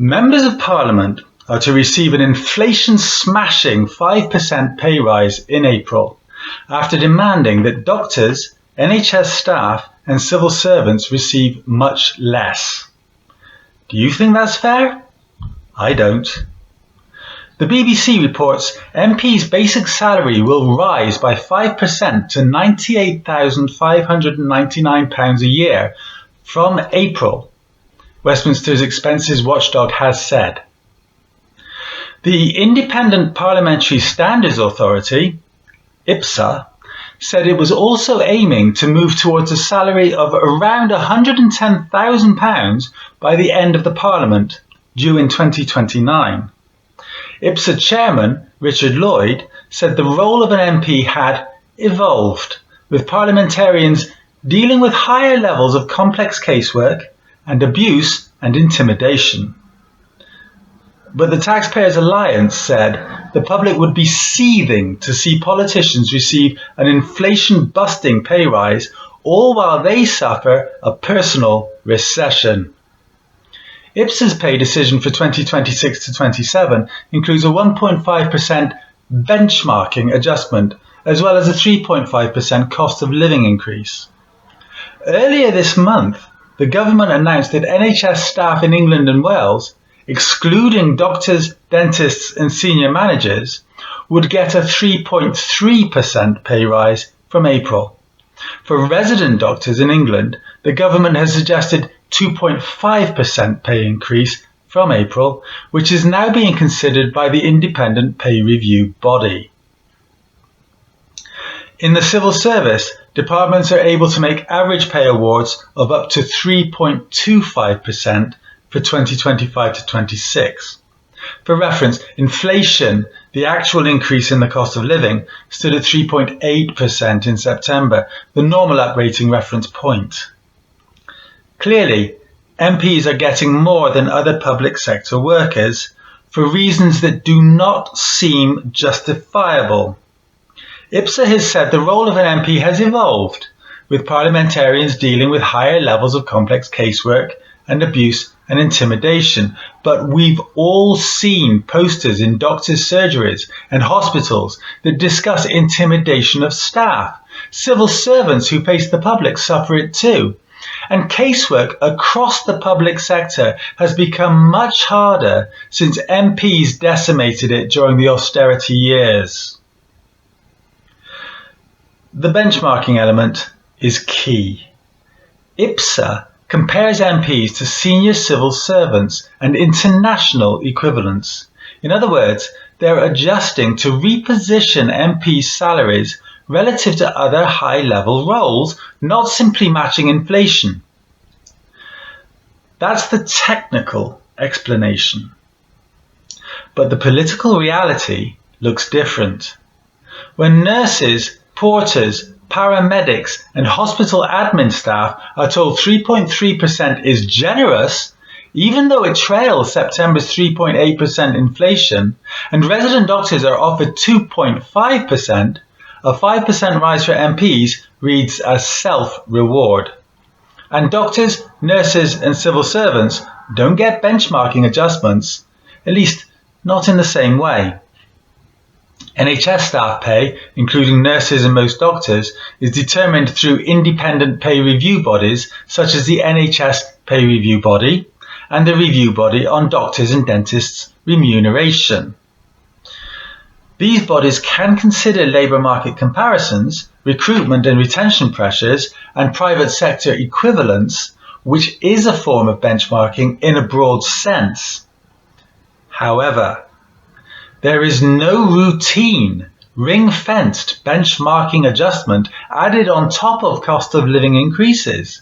Members of Parliament are to receive an inflation-smashing 5% pay rise in April, after demanding that doctors, NHS staff and civil servants receive much less. Do you think that's fair? I don't. The BBC reports MPs' basic salary will rise by 5% to £98,599 a year from April, Westminster's expenses watchdog has said. The Independent Parliamentary Standards Authority, IPSA, said it was also aiming to move towards a salary of around £110,000 by the end of the Parliament, due in 2029. IPSA chairman Richard Lloyd said the role of an MP had evolved, with parliamentarians dealing with higher levels of complex casework and abuse and intimidation. But the Taxpayers Alliance said the public would be seething to see politicians receive an inflation-busting pay rise, all while they suffer a personal recession. IPSA's pay decision for 2026 to 27 includes a 1.5% benchmarking adjustment, as well as a 3.5% cost of living increase. Earlier this month, the government announced that NHS staff in England and Wales, excluding doctors, dentists and senior managers, would get a 3.3% pay rise from April. For resident doctors in England, the government has suggested 2.5% pay increase from April, which is now being considered by the independent pay review body. In the civil service, departments are able to make average pay awards of up to 3.25% for 2025 to 26. For reference, inflation, the actual increase in the cost of living, stood at 3.8% in September, the normal uprating reference point. Clearly, MPs are getting more than other public sector workers for reasons that do not seem justifiable. IPSA has said the role of an MP has evolved, with parliamentarians dealing with higher levels of complex casework and abuse and intimidation. But we've all seen posters in doctors' surgeries and hospitals that discuss intimidation of staff. Civil servants who face the public suffer it too. And casework across the public sector has become much harder since MPs decimated it during the austerity years. The benchmarking element is key. IPSA compares MPs to senior civil servants and international equivalents. In other words, they're adjusting to reposition MPs' salaries relative to other high-level roles, not simply matching inflation. That's the technical explanation. But the political reality looks different. When nurses, porters, paramedics and hospital admin staff are told 3.3% is generous, even though it trails September's 3.8% inflation, and resident doctors are offered 2.5%, a 5% rise for MPs reads as self-reward. And doctors, nurses and civil servants don't get benchmarking adjustments, at least not in the same way. NHS staff pay, including nurses and most doctors, is determined through independent pay review bodies such as the NHS Pay Review Body and the Review Body on Doctors and Dentists' Remuneration. These bodies can consider labour market comparisons, recruitment and retention pressures, and private sector equivalence, which is a form of benchmarking in a broad sense. However, there is no routine, ring-fenced benchmarking adjustment added on top of cost of living increases.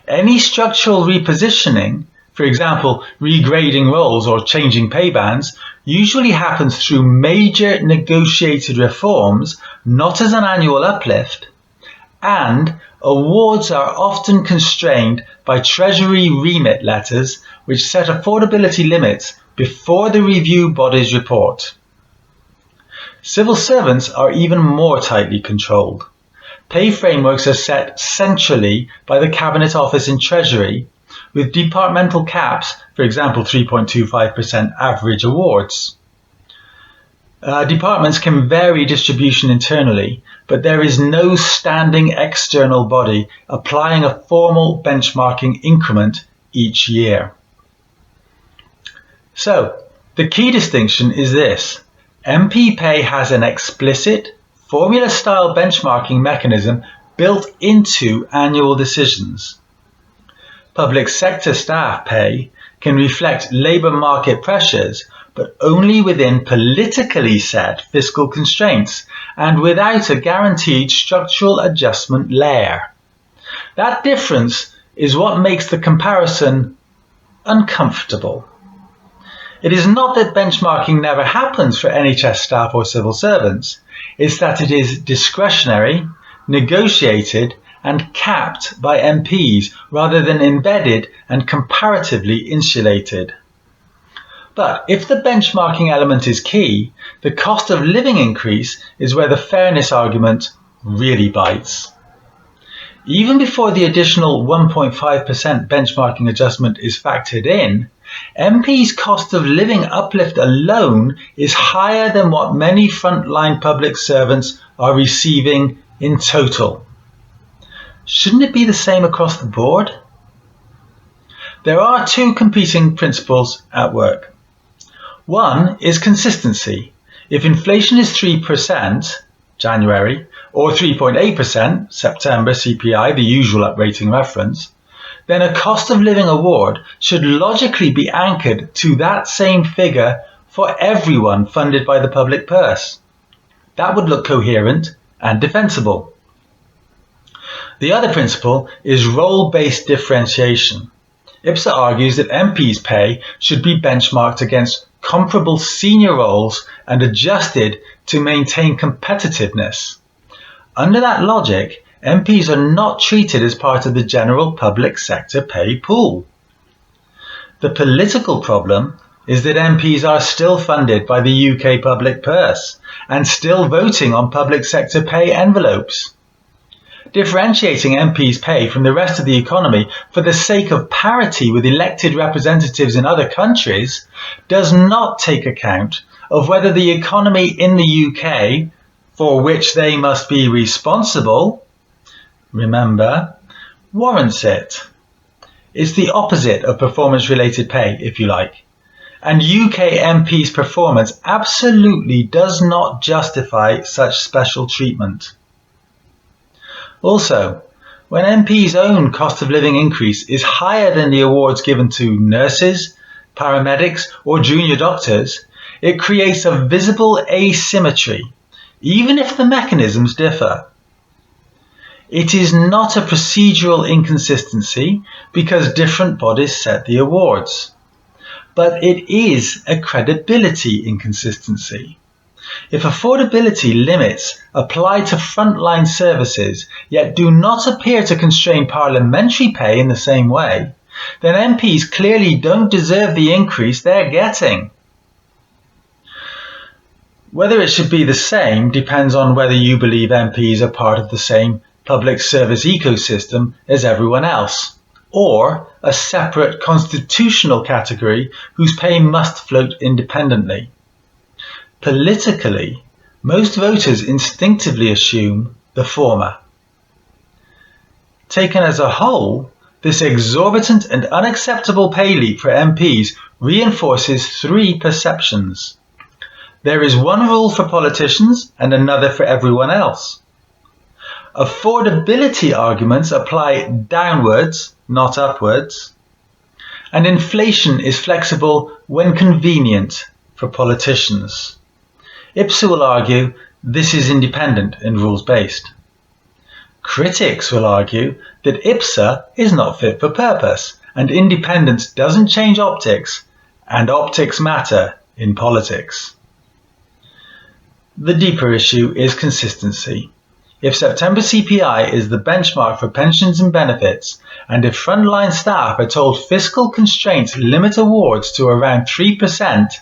Any structural repositioning, for example, regrading roles or changing pay bands, usually happens through major negotiated reforms, not as an annual uplift, and awards are often constrained by Treasury remit letters, which set affordability limits before the review body's report. Civil servants are even more tightly controlled. Pay frameworks are set centrally by the Cabinet Office in Treasury, with departmental caps, for example 3.25% average awards. Departments can vary distribution internally, but there is no standing external body applying a formal benchmarking increment each year. So, the key distinction is this: MP pay has an explicit, formula-style benchmarking mechanism built into annual decisions. Public sector staff pay can reflect labour market pressures, but only within politically set fiscal constraints and without a guaranteed structural adjustment layer. That difference is what makes the comparison uncomfortable. It is not that benchmarking never happens for NHS staff or civil servants. It's that it is discretionary, negotiated and capped by MPs rather than embedded and comparatively insulated. But if the benchmarking element is key, the cost of living increase is where the fairness argument really bites. Even before the additional 1.5% benchmarking adjustment is factored in, MPs' cost of living uplift alone is higher than what many frontline public servants are receiving in total. Shouldn't it be the same across the board? There are two competing principles at work. One is consistency. If inflation is 3%, January, or 3.8%, September CPI, the usual uprating reference, then a cost of living award should logically be anchored to that same figure for everyone funded by the public purse. That would look coherent and defensible. The other principle is role-based differentiation. IPSA argues that MPs' pay should be benchmarked against comparable senior roles and adjusted to maintain competitiveness. Under that logic, MPs are not treated as part of the general public sector pay pool. The political problem is that MPs are still funded by the UK public purse and still voting on public sector pay envelopes. Differentiating MPs' pay from the rest of the economy for the sake of parity with elected representatives in other countries does not take account of whether the economy in the UK, for which they must be responsible, remember, warrants it. It's the opposite of performance-related pay, if you like. And UK MPs' performance absolutely does not justify such special treatment. Also, when MPs' own cost of living increase is higher than the awards given to nurses, paramedics or junior doctors, it creates a visible asymmetry, even if the mechanisms differ. It is not a procedural inconsistency because different bodies set the awards, but it is a credibility inconsistency. If affordability limits apply to frontline services yet do not appear to constrain parliamentary pay in the same way, then MPs clearly don't deserve the increase they're getting. Whether it should be the same depends on whether you believe MPs are part of the same public service ecosystem as everyone else, or a separate constitutional category whose pay must float independently. Politically, most voters instinctively assume the former. Taken as a whole, this exorbitant and unacceptable pay leap for MPs reinforces three perceptions. There is one rule for politicians and another for everyone else. Affordability arguments apply downwards, not upwards. And inflation is flexible when convenient for politicians. IPSA will argue this is independent and rules-based. Critics will argue that IPSA is not fit for purpose and independence doesn't change optics, and optics matter in politics. The deeper issue is consistency. If September CPI is the benchmark for pensions and benefits, and if frontline staff are told fiscal constraints limit awards to around 3%,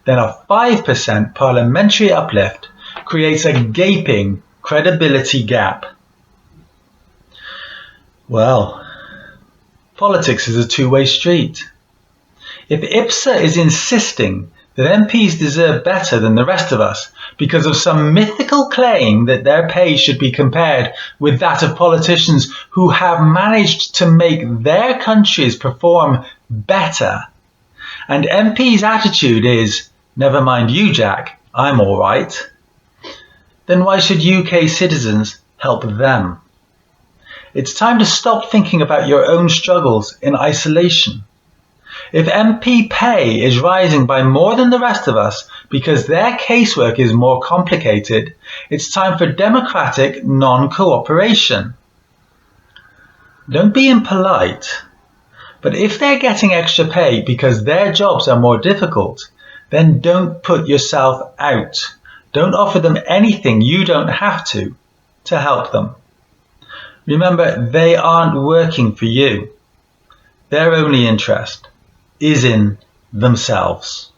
then a 5% parliamentary uplift creates a gaping credibility gap. Well, politics is a two-way street. If IPSA is insisting that MPs deserve better than the rest of us because of some mythical claim that their pay should be compared with that of politicians who have managed to make their countries perform better, and MPs' attitude is, never mind you, Jack, I'm all right, then why should UK citizens help them? It's time to stop thinking about your own struggles in isolation. If MP pay is rising by more than the rest of us because their casework is more complicated, it's time for democratic non-cooperation. Don't be impolite, but if they're getting extra pay because their jobs are more difficult, then don't put yourself out. Don't offer them anything you don't have to help them. Remember, they aren't working for you. Their only interest is in themselves.